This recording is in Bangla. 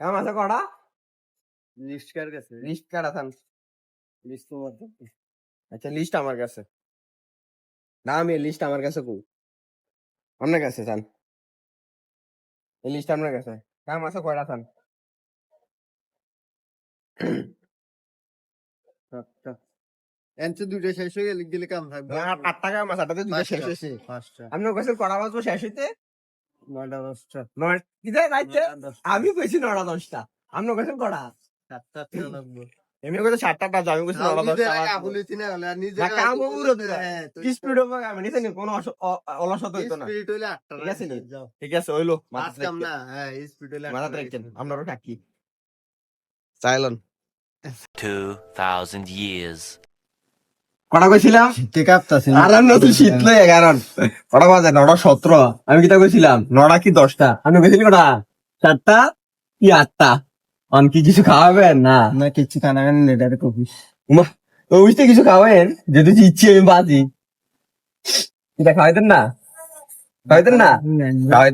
কাম আছে কটা? লিস্ট কার কাছে? লিস্ট কার আছেন? লিস্ট তোমার আচ্ছা লিস্ট আমার কাছে না, আমি লিস্ট আমার কাছে কই আপনার কাছে চান? এই লিস্ট আপনার কাছে কাম আছে কয়টা চান? এনসে দুইটা শেষ হয়ে গেলে গেলে কাম থাকবে। 8টা কাম আছে, 8টাতে দুটো শেষ হয়েছে। পাঁচটা আপনার কাছে কটা বাজবো শেষ হইতে? 9টা 10টা 9 কিতে রাইতে? আমি কইছি 9টা 10টা। আপনার কাছে কটা? 7টা লাগবে। এমনি কইছে 7টা কাজ, আমি কইছি 9টা 10টা। কাবুলিছি না হলে আর নিজে না কাম পুরো স্পিড হবে, আমি নিতে নি কোনো অলসতা হইতো না। স্পিড হইলে 8টা ঠিক আছে নি? যাও। ঠিক আছে হইলো, পাঁচ কাম না, হ্যাঁ স্পিড হইলে মাথা 8টা রাখছেন আপনারও থাকি চাইলন 2000 years. কটা কইছিলাম? ঠিক আছে আর নতুন শীত লই কারণ কটা বাজে? 9টা 17। আমি কিটা কইছিলাম 9টা কি 10টা? আপনি কইছিলেন কটা? 7টা কি 8টা? অন কি কিছু খাওয়াবেন? না না কিছু কানাবেন লেটার কপি বুঝতে কিছু খাওয়াবেন যদি ইচ্ছে আমি বাজি এটা খাওয়াইতেন না? খাওয়াইতেন না? খাওয়াই